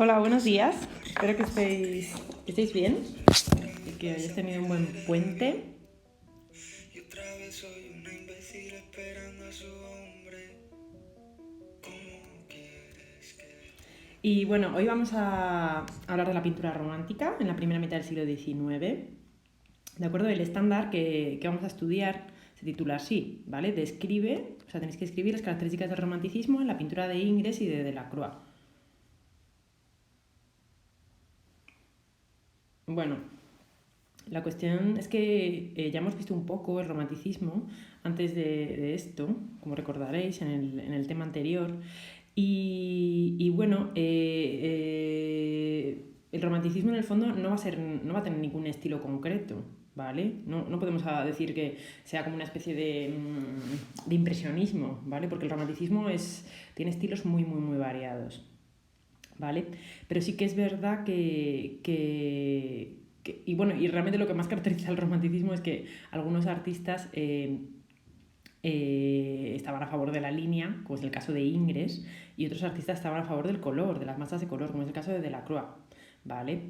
Hola, buenos días. Espero que estéis bien y que hayáis tenido un buen puente. Y otra vez soy una imbécil esperando a su hombre. ¿Cómo quieres que Y bueno, hoy vamos a hablar de la pintura romántica en la primera mitad del siglo XIX. De acuerdo, el estándar que vamos a estudiar se titula así, ¿vale? Describe, o sea, tenéis que escribir las características del romanticismo en la pintura de Ingres y de Delacroix. Bueno, la cuestión es que ya hemos visto un poco el romanticismo antes de esto, como recordaréis en el tema anterior. Y bueno, el romanticismo en el fondo no va a tener ningún estilo concreto, ¿vale? No podemos decir que sea como una especie de impresionismo, ¿vale? Porque el romanticismo tiene estilos muy variados, ¿vale? Pero sí que es verdad y bueno, y realmente lo que más caracteriza al romanticismo es que algunos artistas estaban a favor de la línea, como es el caso de Ingres, y otros artistas estaban a favor del color, de las masas de color, como es el caso de Delacroix, ¿vale?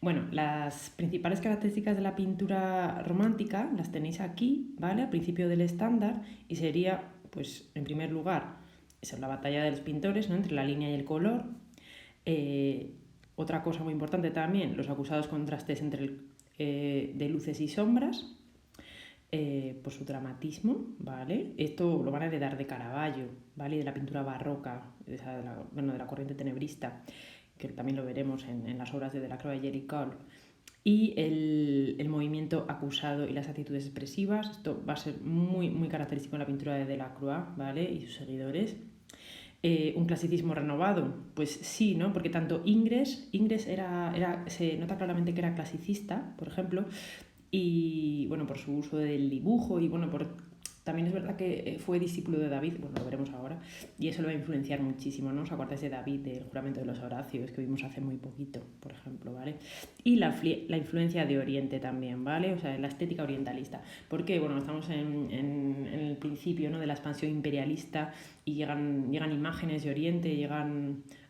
Bueno, las principales características de la pintura romántica las tenéis aquí, ¿vale? Al principio del estándar, y sería, pues, en primer lugar, esa es la batalla de los pintores, ¿no? Entre la línea y el color. Otra cosa muy importante también, los acusados contrastes de luces y sombras, por su dramatismo, ¿vale? Esto lo van a heredar de Caravaggio, ¿vale? De la pintura barroca, de la corriente tenebrista, que también lo veremos en las obras de Delacroix y Géricault. Y el movimiento acusado y las actitudes expresivas, esto va a ser muy característico en la pintura de Delacroix, ¿vale? Y sus seguidores. Un clasicismo renovado, pues sí, ¿no? Porque tanto Ingres se nota claramente que era clasicista, por ejemplo, y bueno, por su uso del dibujo y bueno, también es verdad que fue discípulo de David, bueno, lo veremos ahora, y eso lo va a influenciar muchísimo, ¿no? ¿Os acordáis de David, del juramento de los Horacios, que vimos hace muy poquito, por ejemplo, ¿vale? Y la influencia de Oriente también, ¿vale? O sea, la estética orientalista. Porque, bueno, estamos en el principio, ¿no? De la expansión imperialista y llegan imágenes de Oriente,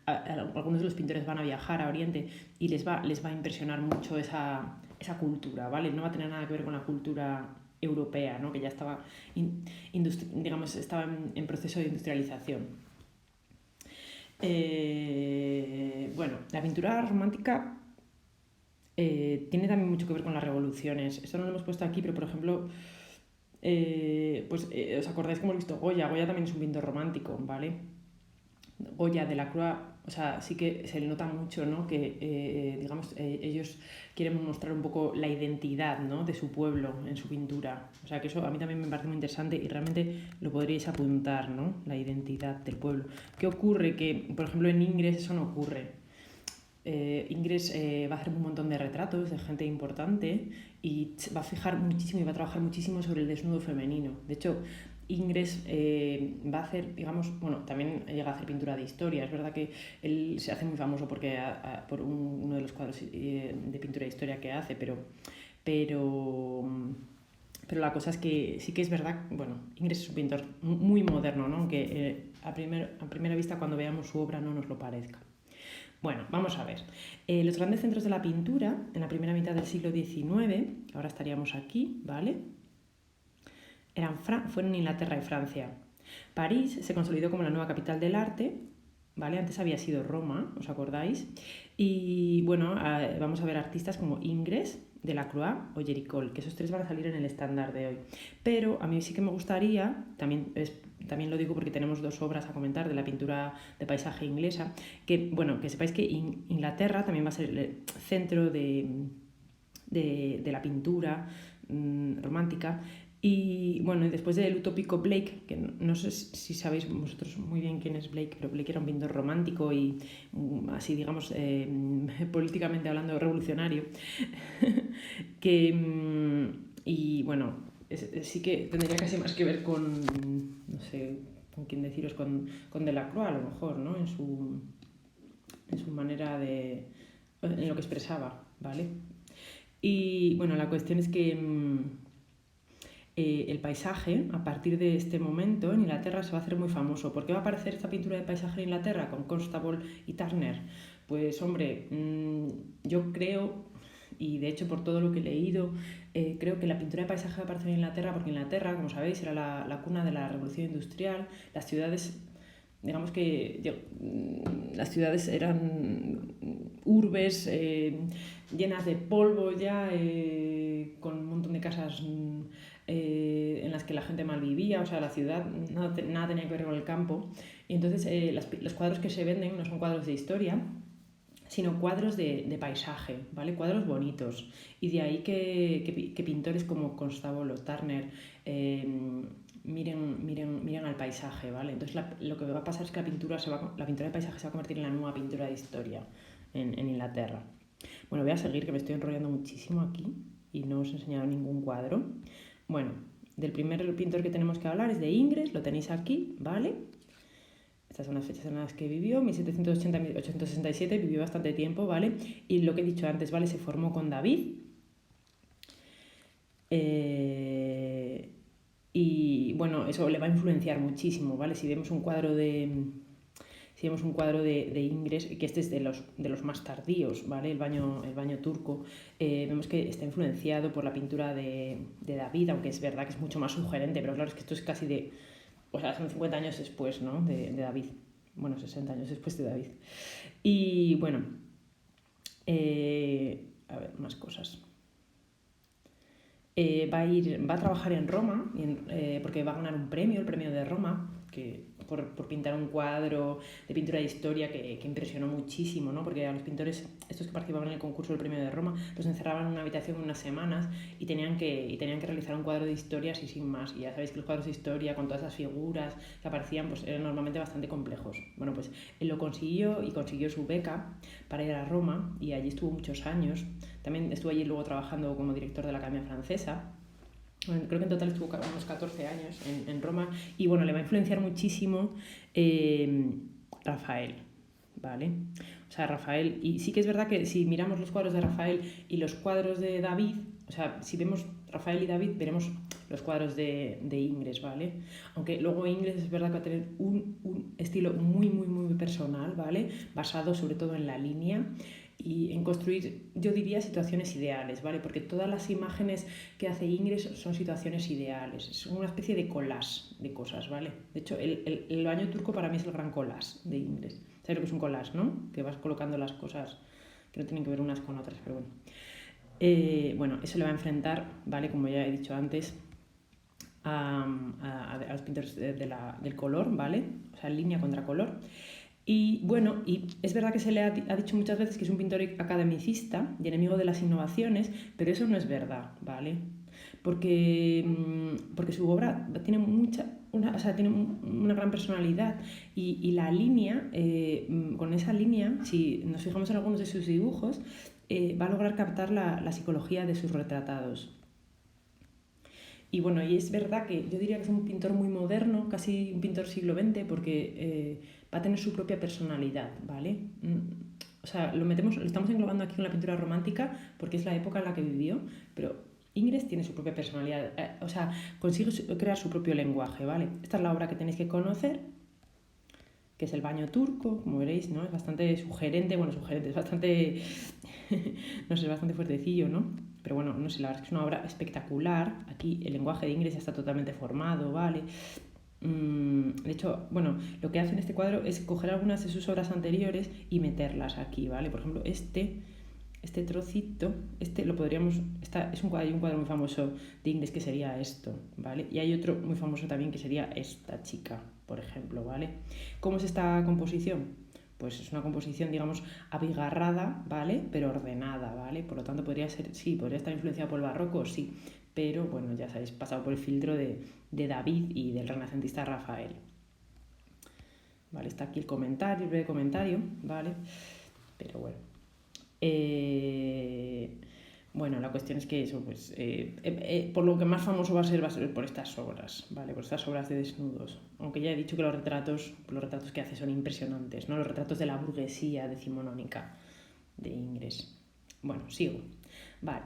algunos de los pintores van a viajar a Oriente y les va a impresionar mucho esa cultura, ¿vale? No va a tener nada que ver con la cultura europea, ¿no? Que ya estaba, digamos, estaba en proceso de industrialización. Bueno, la pintura romántica tiene también mucho que ver con las revoluciones. Esto no lo hemos puesto aquí, pero por ejemplo, ¿os acordáis que hemos visto Goya? Goya también es un pintor romántico, ¿vale? Goya, Delacroix, o sea, sí que se le nota mucho, ¿no? Que, digamos, ellos quieren mostrar un poco la identidad, ¿no? De su pueblo en su pintura. O sea, que eso a mí también me parece muy interesante y realmente lo podríais apuntar, ¿no? La identidad del pueblo. ¿Qué ocurre? Que, por ejemplo, en Ingres eso no ocurre. Ingres va a hacer un montón de retratos de gente importante y va a fijar muchísimo y va a trabajar muchísimo sobre el desnudo femenino. De hecho, Ingres va a hacer, digamos, bueno, también llega a hacer pintura de historia. Es verdad que él se hace muy famoso por uno de los cuadros de pintura de historia que hace, pero, pero la cosa es que sí que es verdad, bueno, Ingres es un pintor muy moderno, ¿no? Aunque a primera vista cuando veamos su obra no nos lo parezca. Bueno, vamos a ver. Los grandes centros de la pintura en la primera mitad del siglo XIX, ahora estaríamos aquí, ¿vale? Fueron Inglaterra y Francia. París se consolidó como la nueva capital del arte, ¿vale? Antes había sido Roma, ¿os acordáis? Y bueno, vamos a ver artistas como Ingres, Delacroix o Géricault, que esos tres van a salir en el estándar de hoy. Pero a mí sí que me gustaría, también lo digo porque tenemos dos obras a comentar de la pintura de paisaje inglesa, que sepáis que Inglaterra también va a ser el centro de la pintura romántica. Y bueno, después del utópico Blake, que no sé si sabéis vosotros muy bien quién es Blake, pero Blake era un pintor romántico y así, digamos, políticamente hablando, revolucionario, y bueno, sí que tendría casi más que ver con, no sé, con quién deciros, con Delacroix a lo mejor, ¿no? En su manera en lo que expresaba, ¿vale? Y bueno, la cuestión es que el paisaje, a partir de este momento, en Inglaterra se va a hacer muy famoso. ¿Por qué va a aparecer esta pintura de paisaje en Inglaterra con Constable y Turner? Pues hombre, yo creo, y de hecho por todo lo que he leído, creo que la pintura de paisaje va a aparecer en Inglaterra porque Inglaterra, como sabéis, era la cuna de la revolución industrial. Las ciudades, digamos que las ciudades eran urbes llenas de polvo ya, con un montón de casas en las que la gente mal vivía, o sea, la ciudad nada tenía que ver con el campo. Y entonces los cuadros que se venden no son cuadros de historia, sino cuadros de paisaje, ¿vale? Cuadros bonitos. Y de ahí que pintores como Constable o Turner miren al paisaje, ¿vale? Entonces lo que va a pasar es que la pintura de paisaje se va a convertir en la nueva pintura de historia en Inglaterra. Bueno, voy a seguir, que me estoy enrollando muchísimo aquí y no os he enseñado ningún cuadro. Bueno, del primer pintor que tenemos que hablar es de Ingres, lo tenéis aquí, ¿vale? Estas son las fechas en las que vivió, 1780-1867, vivió bastante tiempo, ¿vale? Y lo que he dicho antes, ¿vale? Se formó con David. Y bueno, eso le va a influenciar muchísimo, ¿vale? Si vemos un cuadro de Ingres, que este es de los más tardíos, ¿vale? El baño turco, vemos que está influenciado por la pintura de David, aunque es verdad que es mucho más sugerente, pero claro, es que esto es casi o sea, son 50 años después, ¿no? De David. Bueno, 60 años después de David. Y bueno, a ver, más cosas. Va a trabajar en Roma, porque va a ganar un premio, el premio de Roma, por pintar un cuadro de pintura de historia que impresionó muchísimo, ¿no? Porque a los pintores, estos que participaban en el concurso del premio de Roma, los encerraban en una habitación unas semanas y tenían que realizar un cuadro de historia así sin más. Y ya sabéis que los cuadros de historia, con todas esas figuras que aparecían, pues eran normalmente bastante complejos. Bueno, pues él lo consiguió y consiguió su beca para ir a Roma y allí estuvo muchos años. También estuvo allí luego trabajando como director de la Academia Francesa. Bueno, creo que en total estuvo unos 14 años en Roma y bueno, le va a influenciar muchísimo Rafael, ¿vale? O sea, Rafael, y sí que es verdad que si miramos los cuadros de Rafael y los cuadros de David, o sea, si vemos Rafael y David, veremos los cuadros de Ingres, ¿vale? Aunque luego Ingres es verdad que va a tener un estilo muy, muy, muy personal, ¿vale? Basado sobre todo en la línea y en construir, yo diría, situaciones ideales, ¿vale? Porque todas las imágenes que hace Ingres son situaciones ideales, es una especie de collage de cosas, ¿vale? De hecho, el baño turco para mí es el gran collage de Ingres. ¿Sabes lo que es un collage, no? Que vas colocando las cosas que no tienen que ver unas con otras, pero bueno. Bueno, eso le va a enfrentar, ¿vale? Como ya he dicho antes, a los pintores del color, ¿vale? O sea, línea contra color. Y bueno, y es verdad que se le ha dicho muchas veces que es un pintor academicista y enemigo de las innovaciones, pero eso no es verdad, ¿vale? Porque su obra tiene tiene una gran personalidad y la línea, con esa línea, si nos fijamos en algunos de sus dibujos, va a lograr captar la psicología de sus retratados. Y bueno, y es verdad que yo diría que es un pintor muy moderno, casi un pintor siglo XX, porque va a tener su propia personalidad, ¿vale? O sea, lo estamos englobando aquí en la pintura romántica porque es la época en la que vivió, pero Ingres tiene su propia personalidad, o sea, consigue crear su propio lenguaje, ¿vale? Esta es la obra que tenéis que conocer, que es el baño turco, como veréis, ¿no? Es bastante sugerente, es bastante, no sé, es bastante fuertecillo, ¿no? Pero bueno, no sé, la verdad es que es una obra espectacular. Aquí el lenguaje de Ingres ya está totalmente formado, ¿vale? De hecho, bueno, lo que hace en este cuadro es coger algunas de sus obras anteriores y meterlas aquí, ¿vale? Por ejemplo, este trocito, lo podríamos, hay un cuadro muy famoso de Ingres que sería esto, ¿vale? Y hay otro muy famoso también que sería esta chica, por ejemplo, ¿vale? ¿Cómo es esta composición? Pues es una composición, digamos, abigarrada, ¿vale? Pero ordenada, ¿vale? Por lo tanto, podría estar influenciada por el barroco, sí, pero bueno, ya sabéis, pasado por el filtro de David y del renacentista Rafael. Vale, está aquí el breve comentario, ¿vale? Pero bueno. Bueno, la cuestión es que eso, pues, por lo que más famoso va a ser por estas obras, ¿vale? Por estas obras de desnudos. Aunque ya he dicho que los retratos que hace son impresionantes, ¿no? Los retratos de la burguesía decimonónica de Ingres. Bueno, sigo. Vale.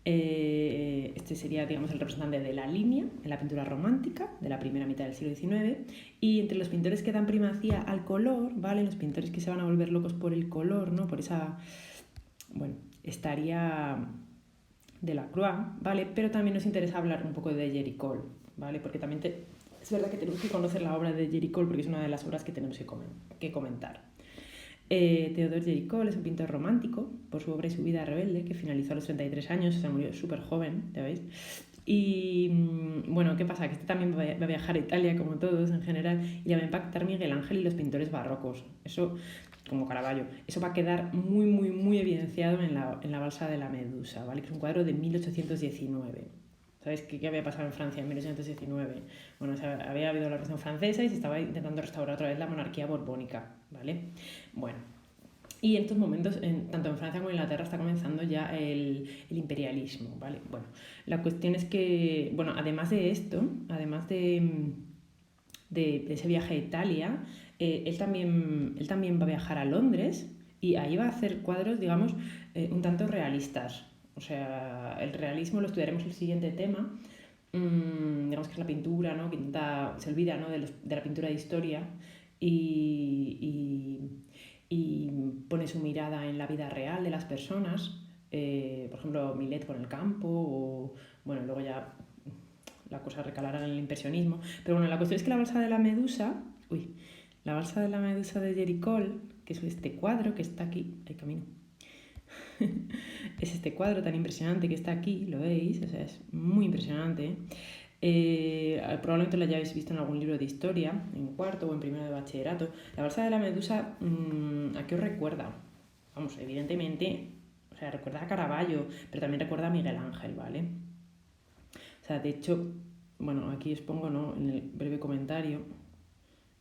Este sería, digamos, el representante de la línea en la pintura romántica de la primera mitad del siglo XIX. Y entre los pintores que dan primacía al color, ¿vale? Los pintores que se van a volver locos por el color, ¿no? Por esa... Bueno, estaría Delacroix, ¿vale? Pero también nos interesa hablar un poco de Géricault, ¿vale? Porque también es verdad que tenemos que conocer la obra de Géricault porque es una de las obras que tenemos que comentar. Théodore Géricault es un pintor romántico por su obra y su vida rebelde, que finalizó a los 33 años, o sea, murió súper joven, ya veis. Y bueno, ¿qué pasa? Que este también va a viajar a Italia, como todos en general, y le va a impactar Miguel Ángel y los pintores barrocos. Eso, como Caravaggio, eso va a quedar muy, muy, muy evidenciado en la Balsa de la Medusa, ¿vale? Que es un cuadro de 1819. ¿Sabéis qué había pasado en Francia en 1819? Bueno, había habido la Revolución Francesa y se estaba intentando restaurar otra vez la monarquía borbónica, ¿vale? Bueno, y en estos momentos, tanto en Francia como en Inglaterra, está comenzando ya el imperialismo, ¿vale? Bueno, la cuestión es que, bueno, además de esto, además de ese viaje a Italia, él también va a viajar a Londres y ahí va a hacer cuadros, digamos, un tanto realistas. O sea, el realismo lo estudiaremos en el siguiente tema. Digamos que es la pintura, ¿no? Que se olvida, ¿no? de la pintura de historia y pone su mirada en la vida real de las personas. Por ejemplo, Millet con el campo o, bueno, luego ya la cosa recalará en el impresionismo. Pero bueno, la cuestión es que la balsa de la Medusa, la balsa de la Medusa de Géricault, que es este cuadro que está aquí, hay camino. Es este cuadro tan impresionante que está aquí, lo veis, o sea, es muy impresionante. Probablemente lo hayáis visto en algún libro de historia, en cuarto o en primero de bachillerato. La balsa de la Medusa, ¿a qué os recuerda? Vamos, evidentemente, o sea, recuerda a Caravaggio, pero también recuerda a Miguel Ángel, ¿vale? O sea, de hecho, bueno, aquí os pongo, ¿no?, en el breve comentario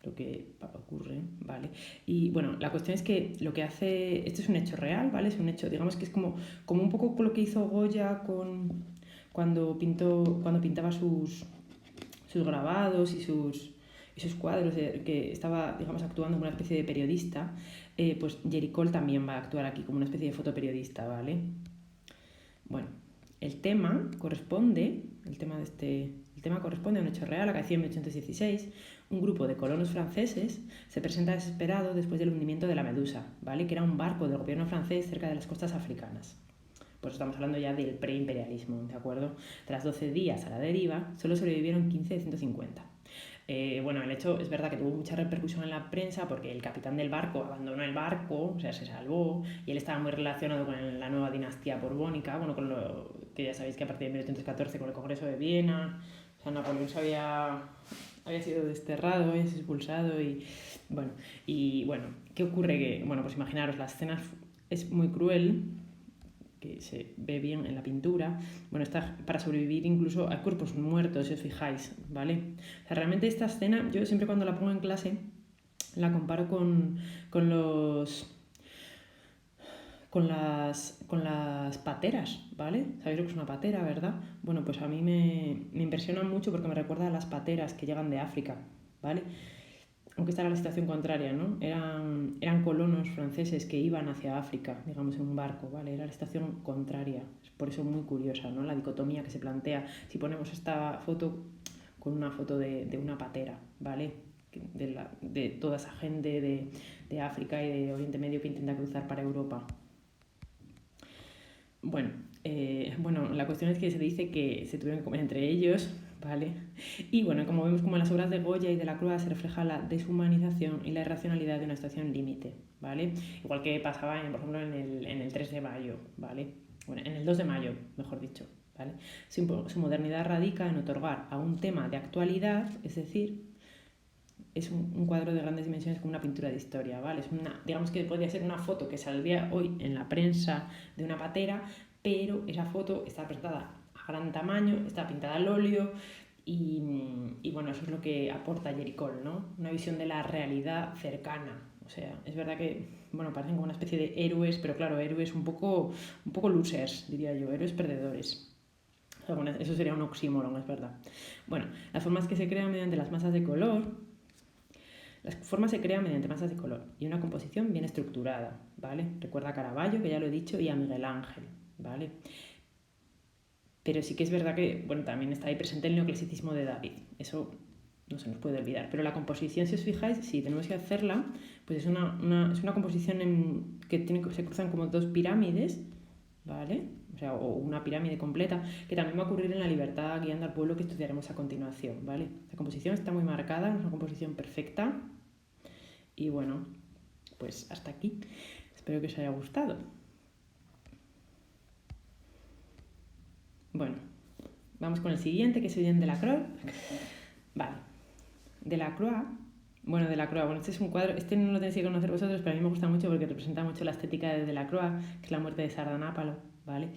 lo que ocurre, ¿vale? Y bueno, la cuestión es que lo que hace, esto es un hecho real, ¿vale? Es un hecho, digamos que es como un poco lo que hizo Goya cuando pintaba sus grabados y sus cuadros, que estaba, digamos, actuando como una especie de periodista. Pues Géricault también va a actuar aquí como una especie de fotoperiodista, ¿vale? Bueno, el tema corresponde a un hecho real, acaeció en 1816. Un grupo de colonos franceses se presenta desesperado después del hundimiento de la Medusa, ¿vale? Que era un barco del gobierno francés cerca de las costas africanas. Pues estamos hablando ya del preimperialismo, ¿de acuerdo? Tras 12 días a la deriva, solo sobrevivieron 15 de 150. Bueno, el hecho es verdad que tuvo mucha repercusión en la prensa porque el capitán del barco abandonó el barco, o sea, se salvó, y él estaba muy relacionado con la nueva dinastía borbónica, bueno, con lo que ya sabéis que a partir de 1814 con el Congreso de Viena, o sea, Napoleón había sido desterrado, había sido expulsado y bueno, ¿qué ocurre? Que, bueno, pues imaginaros, la escena es muy cruel, que se ve bien en la pintura. Bueno, para sobrevivir incluso hay cuerpos muertos, si os fijáis, ¿vale? O sea, realmente esta escena, yo siempre cuando la pongo en clase, la comparo con las pateras, ¿vale? ¿Sabéis lo que es una patera, verdad? Bueno, pues a mí me impresiona mucho porque me recuerda a las pateras que llegan de África, ¿vale? Aunque esta era la situación contraria, ¿no? Eran colonos franceses que iban hacia África, digamos, en un barco, ¿vale? Era la situación contraria. Es por eso muy curiosa, ¿no? La dicotomía que se plantea si ponemos esta foto con una foto de una patera, ¿vale? De toda esa gente de África y de Oriente Medio que intenta cruzar para Europa. Bueno, la cuestión es que se dice que se tuvieron que comer entre ellos, ¿vale? Y bueno, como vemos, como en las obras de Goya y de Delacroix se refleja la deshumanización y la irracionalidad de una situación límite, ¿vale? Igual que pasaba, por ejemplo, en el 3 de mayo, ¿vale? Bueno, en el 2 de mayo, mejor dicho, ¿vale? Su modernidad radica en otorgar a un tema de actualidad, es decir, es un cuadro de grandes dimensiones como una pintura de historia, ¿vale? Digamos que podría ser una foto que saldría hoy en la prensa de una patera, pero esa foto está presentada a gran tamaño, está pintada al óleo y bueno, eso es lo que aporta Géricault, ¿no? Una visión de la realidad cercana. O sea, es verdad que, bueno, parecen como una especie de héroes, pero claro, héroes un poco losers, diría yo, héroes perdedores. O sea, bueno, eso sería un oxímoron, es verdad. Bueno, las formas que se crean mediante las masas de color. Las formas se crean mediante masas de color y una composición bien estructurada, ¿vale? Recuerda a Caravaggio, que ya lo he dicho, y a Miguel Ángel, ¿vale? Pero sí que es verdad que, bueno, también está ahí presente el neoclasicismo de David. Eso no se nos puede olvidar. Pero la composición, si os fijáis, si tenemos que hacerla, pues es una composición se cruzan como dos pirámides, ¿vale? O sea, o una pirámide completa, que también va a ocurrir en La libertad guiando al pueblo, que estudiaremos a continuación, ¿vale? La composición está muy marcada, es una composición perfecta. Y bueno, pues hasta aquí. Espero que os haya gustado. Bueno, vamos con el siguiente, que es Eugène Delacroix. Vale. Delacroix. Bueno, este es un cuadro, este no lo tenéis que conocer vosotros, pero a mí me gusta mucho porque representa mucho la estética de Delacroix, que es la muerte de Sardanápalo, ¿vale?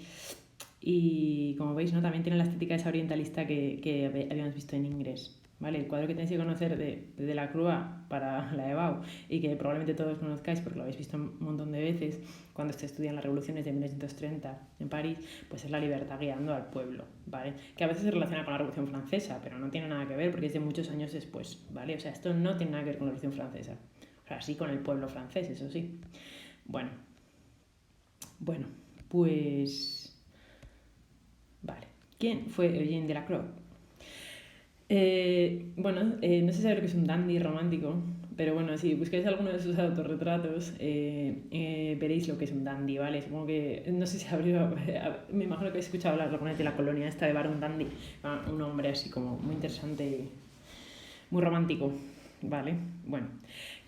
Y como veis, ¿no? También tiene la estética esa orientalista que habíamos visto en Ingres, ¿vale? El cuadro que tenéis que conocer de Delacroix para la EBAU y que probablemente todos conozcáis porque lo habéis visto un montón de veces cuando se estudian las revoluciones de 1930 en París, pues es La libertad guiando al pueblo, ¿vale? Que a veces se relaciona con la Revolución Francesa, pero no tiene nada que ver porque es de muchos años después, ¿vale? O sea, esto no tiene nada que ver con la Revolución Francesa. O sea, sí con el pueblo francés, eso sí. Bueno, pues... Vale. ¿Quién fue Eugène Delacroix? No sé saber lo que es un dandy romántico, pero bueno, si buscáis alguno de sus autorretratos, veréis lo que es un dandy, ¿vale? Supongo que, no sé si me imagino que habéis escuchado hablar de la colonia esta de Barón Dandy, un hombre así como muy interesante y muy romántico, ¿vale? Bueno,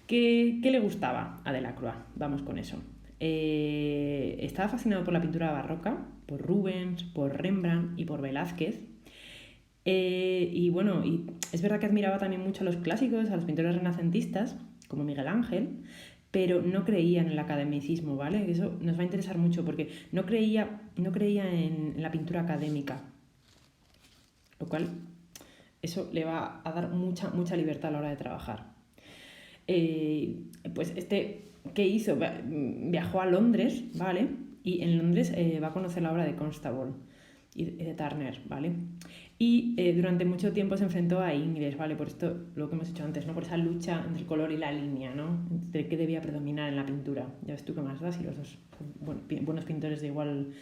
¿qué le gustaba a Delacroix? Vamos con eso. Estaba fascinado por la pintura barroca, por Rubens, por Rembrandt y por Velázquez. Y es verdad que admiraba también mucho a los clásicos, a los pintores renacentistas, como Miguel Ángel, pero no creía en el academicismo, ¿vale? Eso nos va a interesar mucho porque no creía en la pintura académica, lo cual eso le va a dar mucha libertad a la hora de trabajar. Pues ¿qué hizo? Viajó a Londres, ¿vale? Y en Londres va a conocer la obra de Constable y de Turner, ¿vale? Y durante mucho tiempo se enfrentó a Ingres, ¿vale? Por esto, lo que hemos hecho antes, ¿no? Por esa lucha entre el color y la línea, ¿no? Entre qué debía predominar en la pintura. Ya ves tú qué más da si los dos son buenos pintores de igual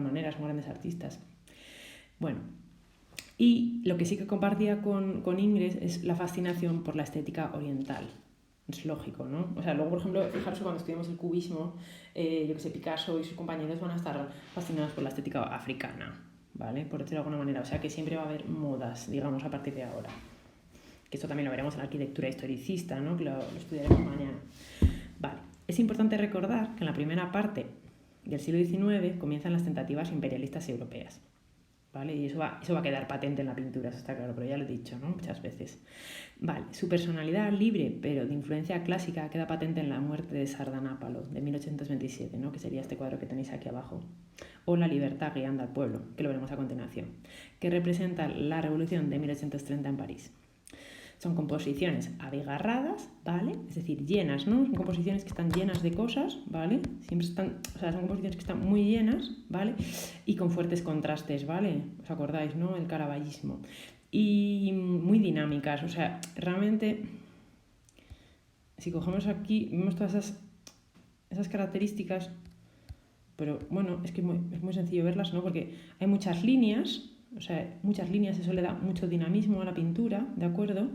manera, son grandes artistas. Bueno, y lo que sí que compartía con Ingres es la fascinación por la estética oriental. Es lógico, ¿no? O sea, luego, por ejemplo, fijaros cuando estudiamos el cubismo, Picasso y sus compañeros van a estar fascinados por la estética africana, ¿vale? Por decirlo de alguna manera. O sea, que siempre va a haber modas, digamos, a partir de ahora. Que esto también lo veremos en la arquitectura historicista, ¿no? Que lo estudiaremos mañana. Vale. Es importante recordar que en la primera parte del siglo XIX comienzan las tentativas imperialistas europeas, ¿vale? Y eso va a quedar patente en la pintura, eso está claro, pero ya lo he dicho, ¿no? Muchas veces. Vale, su personalidad libre, pero de influencia clásica, queda patente en La muerte de Sardanápalo, de 1827, ¿no? Que sería este cuadro que tenéis aquí abajo. O La libertad guiando al pueblo, que lo veremos a continuación, que representa la revolución de 1830 en París. Son composiciones abigarradas, ¿vale? Es decir, llenas, ¿no? Son composiciones que están llenas de cosas, ¿vale? Son composiciones que están muy llenas, ¿vale? Y con fuertes contrastes, ¿vale? ¿Os acordáis, no? El caravallismo. Y muy dinámicas, o sea, realmente, si cogemos aquí, vemos todas esas características, pero bueno, es que es muy sencillo verlas, ¿no? Porque hay muchas líneas, eso le da mucho dinamismo a la pintura, ¿de acuerdo?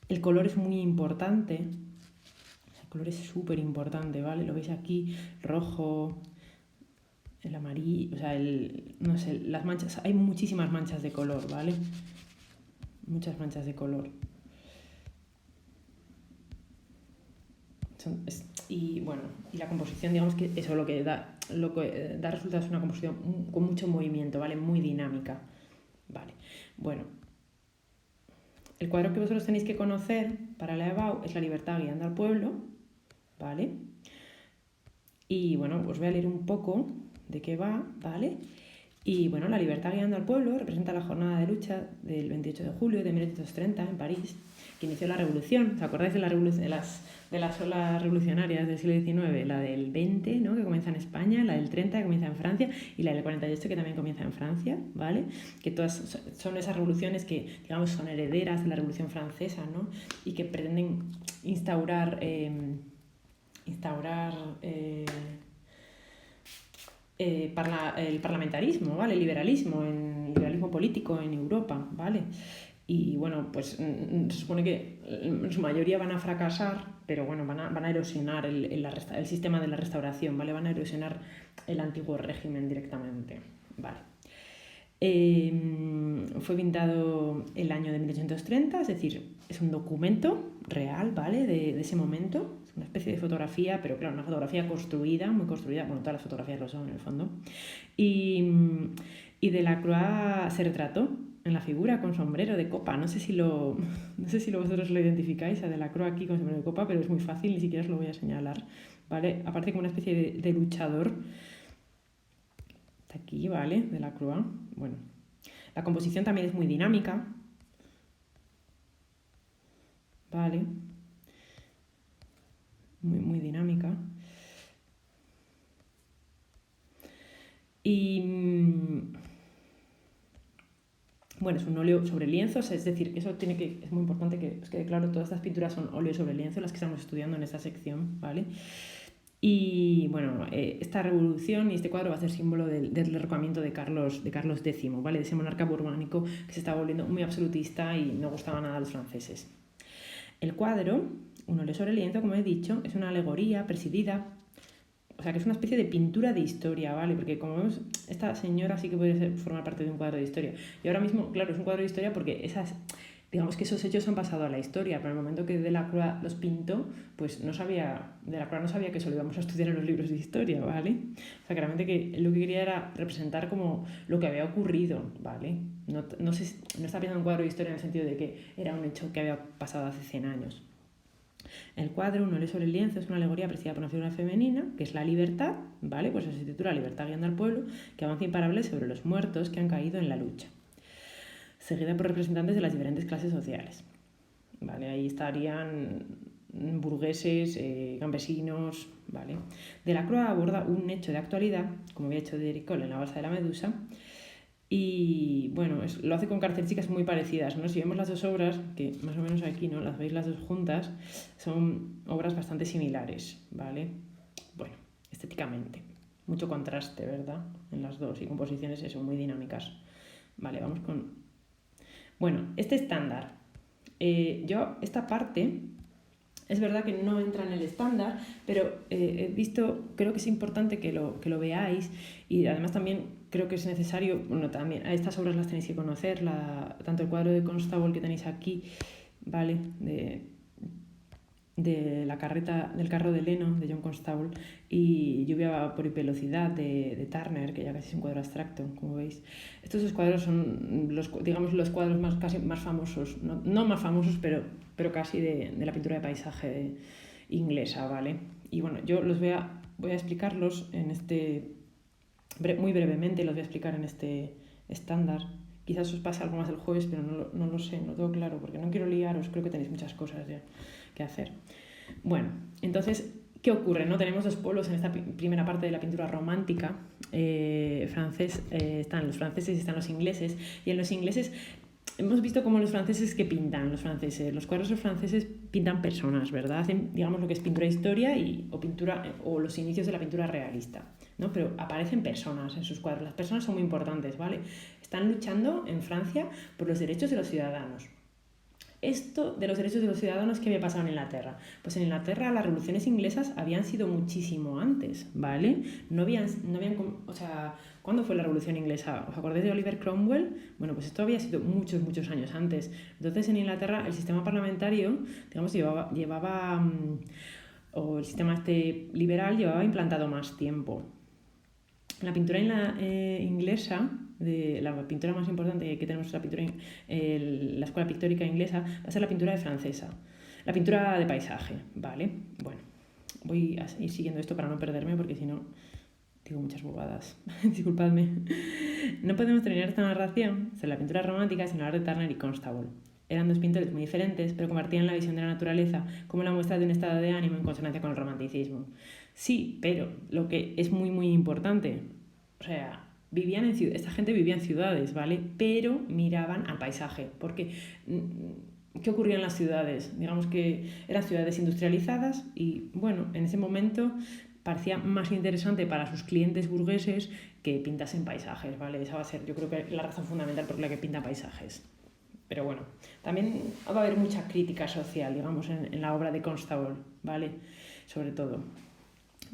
El color es muy importante, el color es súper importante, ¿vale? Lo veis aquí, rojo, el amarillo, o sea, las manchas, hay muchísimas manchas de color, ¿vale? Muchas manchas de color. Y la composición, digamos que eso lo que da resultado es una composición con mucho movimiento, ¿vale? Muy dinámica, ¿vale? Bueno, el cuadro que vosotros tenéis que conocer para la EBAU es La libertad guiando al pueblo, ¿vale? Y bueno, os voy a leer un poco de qué va, ¿vale? Y bueno, La libertad guiando al pueblo representa la jornada de lucha del 28 de julio de 1830 en París, que inició la revolución. ¿Os acordáis de las olas revolucionarias del siglo XIX? La del 20, ¿no? Que comienza en España, la del 30 que comienza en Francia y la del 48 que también comienza en Francia, ¿vale? Que todas son esas revoluciones que, digamos, son herederas de la Revolución Francesa, ¿no? Y que pretenden instaurar el parlamentarismo, ¿vale? El liberalismo político en Europa, ¿vale? Y bueno, pues se supone que en su mayoría van a fracasar, pero bueno, van a erosionar el sistema de la restauración, ¿vale? Van a erosionar el antiguo régimen directamente, ¿vale? Fue pintado el año de 1830, es decir, es un documento real, ¿vale? De ese momento, es una especie de fotografía, pero claro, una fotografía construida, muy construida, bueno, todas las fotografías lo son en el fondo, y Delacroix se retrató en la figura con sombrero de copa. No sé si vosotros lo identificáis a Delacroix aquí con sombrero de copa, pero es muy fácil, ni siquiera os lo voy a señalar, ¿vale? Aparte como una especie de luchador. Está aquí, ¿vale? Delacroix. Bueno, la composición también es muy dinámica, ¿vale? Muy, muy dinámica. Y bueno, es un óleo sobre lienzos, es decir, es muy importante que os quede claro, todas estas pinturas son óleos sobre lienzo, las que estamos estudiando en esta sección, ¿vale? Y bueno, esta revolución y este cuadro va a ser símbolo del derrocamiento de Carlos X, ¿vale? De ese monarca borbónico que se estaba volviendo muy absolutista y no gustaba nada a los franceses. El cuadro, un óleo sobre lienzo, como he dicho, es una alegoría presidida, o sea que es una especie de pintura de historia, ¿vale? Porque como vemos, esta señora sí que puede formar parte de un cuadro de historia. Y ahora mismo, claro, es un cuadro de historia porque digamos que esos hechos han pasado a la historia, pero en el momento que Delacroix los pintó, pues Delacroix no sabía que eso lo íbamos a estudiar en los libros de historia, ¿vale? O sea, que realmente lo que quería era representar como lo que había ocurrido, ¿vale? No está pensando en un cuadro de historia en el sentido de que era un hecho que había pasado hace 100 años. El cuadro, un óleo sobre el lienzo, es una alegoría presidida por una figura femenina, que es la libertad, ¿vale? Pues se titula Libertad guiando al pueblo, que avanza imparable sobre los muertos que han caído en la lucha, seguida por representantes de las diferentes clases sociales. ¿Vale? Ahí estarían burgueses, campesinos, ¿vale? Delacroix aborda un hecho de actualidad, como había hecho Derricol en La balsa de la Medusa, y bueno, lo hace con características muy parecidas, ¿no? Si vemos las dos obras, que más o menos aquí, ¿no? Las veis las dos juntas, son obras bastante similares, ¿vale? Bueno, estéticamente. Mucho contraste, ¿verdad? En las dos, y composiciones son muy dinámicas. Vale, vamos con... Bueno, este estándar. Esta parte, es verdad que no entra en el estándar, pero he visto, creo que es importante que lo veáis, y además también creo que es necesario, bueno, también a estas obras las tenéis que conocer, tanto el cuadro de Constable que tenéis aquí, ¿vale? De la carreta del carro de heno de John Constable, y Lluvia por hipervelocidad de Turner, que ya casi es un cuadro abstracto, como veis. Estos dos cuadros son los cuadros casi más famosos, no más famosos, pero casi de la pintura de paisaje inglesa, ¿vale? Y bueno, yo voy a explicarlos muy brevemente, los voy a explicar en este estándar. Quizás os pase algo más el jueves, pero no lo sé, no lo tengo claro, porque no quiero liaros, creo que tenéis muchas cosas ya que hacer. Bueno, entonces, ¿qué ocurre? ¿No? Tenemos dos polos en esta primera parte de la pintura romántica francés. Están los franceses y están los ingleses. Y en los ingleses hemos visto cómo los franceses que pintan, los cuadros franceses pintan personas, ¿verdad? Hacen, digamos, lo que es pintura de historia o los inicios de la pintura realista, ¿no? Pero aparecen personas en sus cuadros. Las personas son muy importantes, ¿vale? Están luchando en Francia por los derechos de los ciudadanos. Esto de los derechos de los ciudadanos, ¿qué había pasado en Inglaterra? Pues en Inglaterra las revoluciones inglesas habían sido muchísimo antes, ¿vale? O sea, ¿cuándo fue la revolución inglesa? ¿Os acordáis de Oliver Cromwell? Bueno, pues esto había sido muchos, muchos años antes. Entonces en Inglaterra el sistema parlamentario, digamos, o el sistema liberal llevaba implantado más tiempo. La pintura inglesa, la pintura más importante que tenemos la escuela pictórica inglesa, va a ser la pintura francesa, la pintura de paisaje, ¿vale? Bueno, voy a ir siguiendo esto para no perderme, porque si no digo muchas bobadas, disculpadme. No podemos terminar esta narración sobre la pintura romántica sin hablar de Turner y Constable. Eran dos pintores muy diferentes, pero compartían la visión de la naturaleza como la muestra de un estado de ánimo en consonancia con el romanticismo. Sí, pero lo que es muy, muy importante, o sea, esta gente vivía en ciudades, ¿vale? Pero miraban al paisaje, porque ¿qué ocurría en las ciudades? Digamos que eran ciudades industrializadas y, bueno, en ese momento parecía más interesante para sus clientes burgueses que pintasen paisajes, ¿vale? Esa va a ser, yo creo que la razón fundamental por la que pinta paisajes. Pero bueno, también va a haber mucha crítica social, digamos, en la obra de Constable, ¿vale? Sobre todo.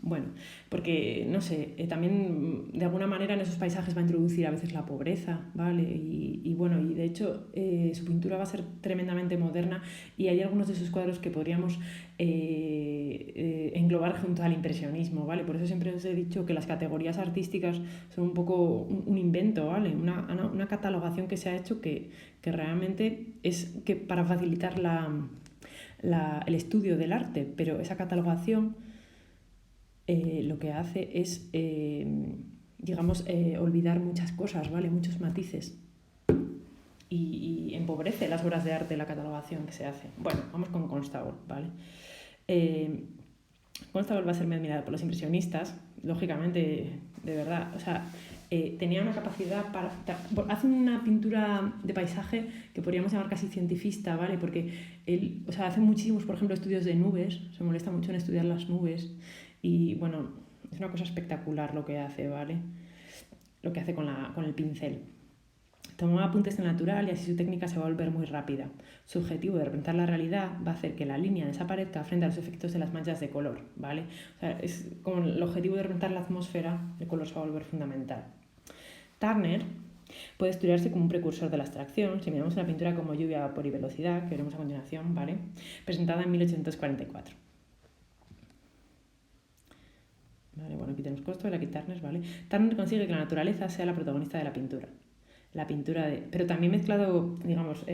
Bueno, porque, no sé, también de alguna manera en esos paisajes va a introducir a veces la pobreza, ¿vale? Y bueno, y de hecho su pintura va a ser tremendamente moderna y hay algunos de sus cuadros que podríamos englobar junto al impresionismo, ¿vale? Por eso siempre os he dicho que las categorías artísticas son un poco un invento, ¿vale? Una catalogación que se ha hecho que realmente es que para facilitar el estudio del arte, pero esa catalogación lo que hace es, digamos, olvidar muchas cosas, ¿vale? Muchos matices. Y empobrece las obras de arte la catalogación que se hace. Bueno, vamos con Constable, ¿vale? Constable va a ser muy admirado por los impresionistas, lógicamente, de verdad. O sea, tenía una capacidad para... Hace una pintura de paisaje que podríamos llamar casi cientifista, ¿vale? Porque él, o sea, hace muchísimos, por ejemplo, estudios de nubes, se molesta mucho en estudiar las nubes. Y bueno, es una cosa espectacular lo que hace, ¿vale? Lo que hace con el pincel. Tomó apuntes de natural y así su técnica se va a volver muy rápida. Su objetivo de representar la realidad va a hacer que la línea desaparezca frente a los efectos de las manchas de color, ¿vale? O sea, es como el objetivo de representar la atmósfera, el color se va a volver fundamental. Turner puede estudiarse como un precursor de la abstracción, si miramos una pintura como Lluvia, vapor y velocidad, que veremos a continuación, ¿vale? Presentada en 1844. Vale, bueno, aquí tenemos Constable, aquí Turner, ¿vale? Turner consigue que la naturaleza sea la protagonista de la pintura. La pintura pero también mezclado, digamos,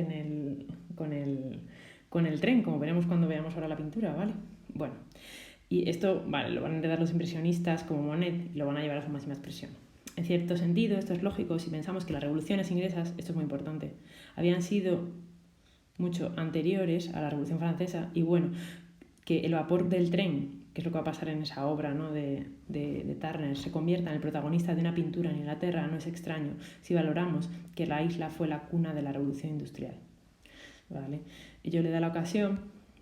con el tren, como veremos cuando veamos ahora la pintura, ¿vale? Bueno, y esto, vale, lo van a heredar los impresionistas como Monet y lo van a llevar a su máxima expresión. En cierto sentido, esto es lógico si pensamos que las revoluciones inglesas, esto es muy importante, habían sido mucho anteriores a la Revolución Francesa y bueno, que el vapor del tren, que es lo que va a pasar en esa obra, ¿no? de Turner, se convierta en el protagonista de una pintura en Inglaterra, no es extraño si valoramos que la isla fue la cuna de la Revolución Industrial, ¿vale? Ello le da la ocasión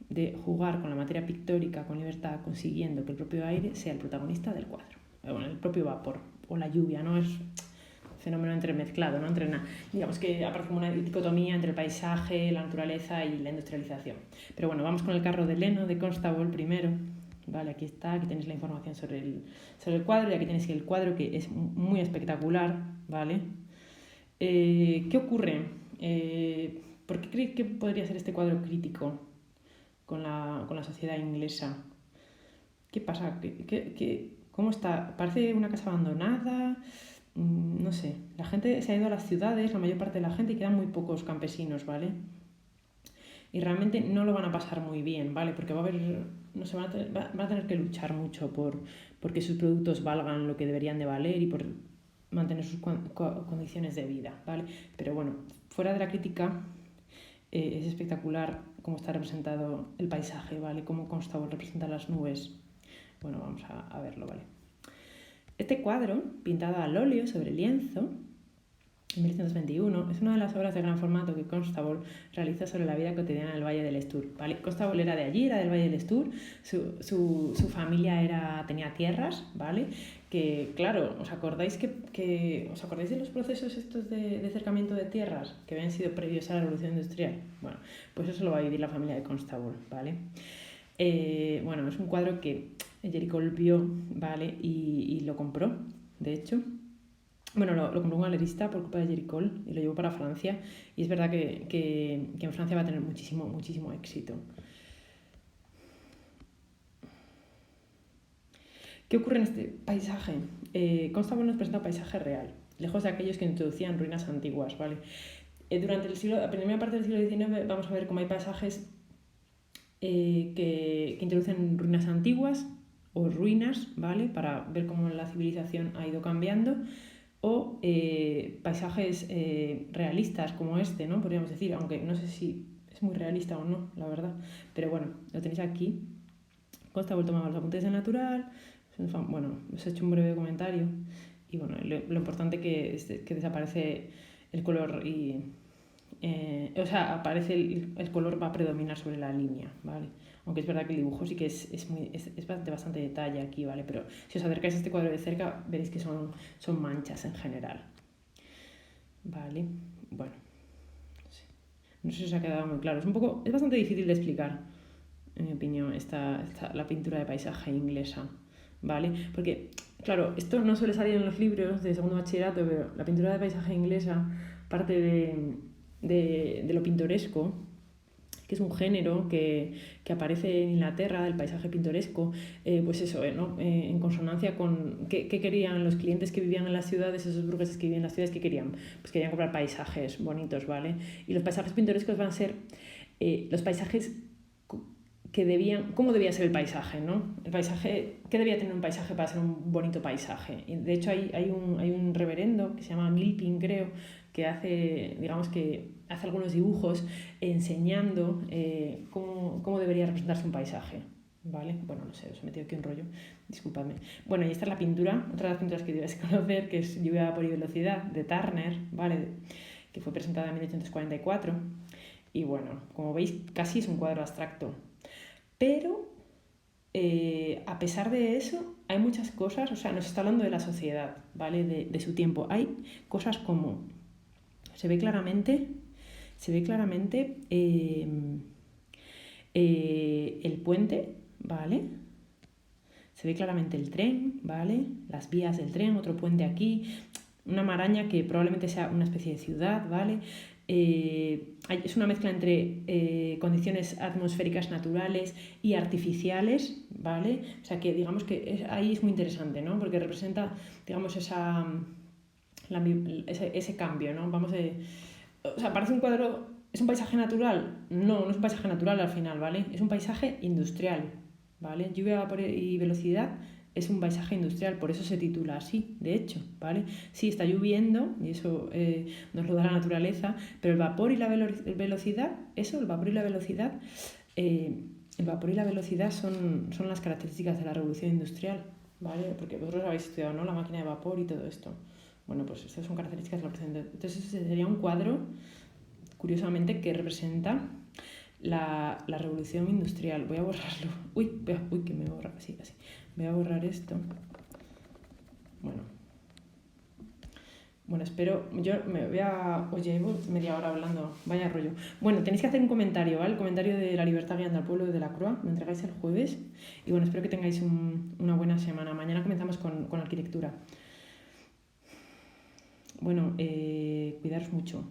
de jugar con la materia pictórica con libertad, consiguiendo que el propio aire sea el protagonista del cuadro. Bueno, el propio vapor o la lluvia, ¿no? Es fenómeno entremezclado, ¿no? Digamos que aparece como una dicotomía entre el paisaje, la naturaleza y la industrialización. Pero bueno, vamos con el carro de Leno de Constable primero. Vale, aquí está, aquí tenéis la información sobre el cuadro y aquí tenéis el cuadro que es muy espectacular, ¿vale? ¿Qué ocurre? ¿Por qué creéis que podría ser este cuadro crítico con la sociedad inglesa? ¿Qué pasa? ¿Cómo está? ¿Parece una casa abandonada? No sé, la gente se ha ido a las ciudades, la mayor parte de la gente, y quedan muy pocos campesinos, ¿vale? Y realmente no lo van a pasar muy bien, ¿vale? Porque va a haber, no sé, van a tener que luchar mucho porque sus productos valgan lo que deberían de valer y por mantener sus condiciones de vida, ¿vale? Pero bueno, fuera de la crítica, es espectacular cómo está representado el paisaje, ¿vale? Cómo Constable representa las nubes. Bueno, vamos a verlo, ¿vale? Este cuadro, pintado al óleo sobre lienzo, en 1921, es una de las obras de gran formato que Constable realiza sobre la vida cotidiana del Valle del Estur, ¿vale? Constable era de allí, era del Valle del Estur, su familia tenía tierras, ¿vale? Que, claro, ¿os acordáis ¿os acordáis de los procesos estos de cercamiento de tierras que habían sido previos a la Revolución Industrial? Bueno, pues eso lo va a vivir la familia de Constable, ¿vale? Bueno, es un cuadro que Jerry Cole vio, ¿vale? Y lo compró, de hecho. Bueno, lo compró un galerista por culpa de Jerry Cole y lo llevó para Francia. Y es verdad que en Francia va a tener muchísimo, muchísimo éxito. ¿Qué ocurre en este paisaje? Constable nos presenta un paisaje real, lejos de aquellos que introducían ruinas antiguas, ¿vale? Durante la primera parte del siglo XIX vamos a ver cómo hay paisajes que introducen ruinas antiguas o ruinas, ¿vale? Para ver cómo la civilización ha ido cambiando, o paisajes realistas como este, ¿no? Podríamos decir, aunque no sé si es muy realista o no, la verdad, pero bueno, lo tenéis aquí. Constable tomaba los apuntes de natural, bueno, os he hecho un breve comentario y bueno, lo importante que desaparece el color y o sea, aparece el color va a predominar sobre la línea, ¿vale? Aunque es verdad que el dibujo sí que es de bastante detalle aquí, ¿vale? Pero si os acercáis a este cuadro de cerca, veréis que son manchas en general, ¿vale? Bueno, no sé si os ha quedado muy claro. Es bastante difícil de explicar, en mi opinión, la pintura de paisaje inglesa, ¿vale? Porque, claro, esto no suele salir en los libros de segundo bachillerato, pero la pintura de paisaje inglesa parte de lo pintoresco, que es un género que aparece en Inglaterra, del paisaje pintoresco, pues eso, ¿no? En consonancia con qué querían los clientes que vivían en las ciudades, esos burgueses que vivían en las ciudades, ¿qué querían? Pues querían comprar paisajes bonitos, ¿vale? Y los paisajes pintorescos van a ser los paisajes cómo debía ser el paisaje, ¿no? El paisaje, ¿qué debía tener un paisaje para ser un bonito paisaje? Y de hecho hay un reverendo que se llama Milpin, creo, que hace algunos dibujos enseñando cómo debería representarse un paisaje, ¿vale? Bueno, no sé, os he metido aquí un rollo, disculpadme. Bueno, y esta es la pintura, otra de las pinturas que debéis conocer, que es Lluvia, vapor y velocidad, de Turner, ¿vale? Que fue presentada en 1844. Y bueno, como veis, casi es un cuadro abstracto. Pero, a pesar de eso, hay muchas cosas, o sea, nos está hablando de la sociedad, ¿vale? De su tiempo. Hay cosas como, se ve claramente el puente, ¿vale? Se ve claramente el tren, ¿vale? Las vías del tren, otro puente aquí, una maraña que probablemente sea una especie de ciudad, ¿vale? Es una mezcla entre condiciones atmosféricas naturales y artificiales, ¿vale? O sea que digamos que ahí es muy interesante, ¿no? Porque representa, digamos, ese cambio, ¿no? O sea, parece un cuadro, ¿es un paisaje natural? No es un paisaje natural al final, ¿vale? Es un paisaje industrial, ¿vale? Lluvia, vapor y velocidad es un paisaje industrial, por eso se titula así, de hecho, ¿vale? Sí, está lloviendo y eso nos lo da la naturaleza, pero el vapor y la velocidad, el vapor y la velocidad son las características de la revolución industrial, ¿vale? Porque vosotros habéis estudiado, ¿no? La máquina de vapor y todo esto. Bueno, pues estas son características de la revolución. Entonces ese sería un cuadro, curiosamente, que representa la revolución industrial. Voy a borrarlo. Uy, que me borra. Así. Voy a borrar esto. Bueno, espero. Os llevo media hora hablando. Vaya rollo. Bueno, tenéis que hacer un comentario, ¿vale? El comentario de La libertad guiando al pueblo de Delacroix. Lo entregáis el jueves. Y bueno, espero que tengáis una buena semana. Mañana comenzamos con arquitectura. Bueno, cuidaros mucho.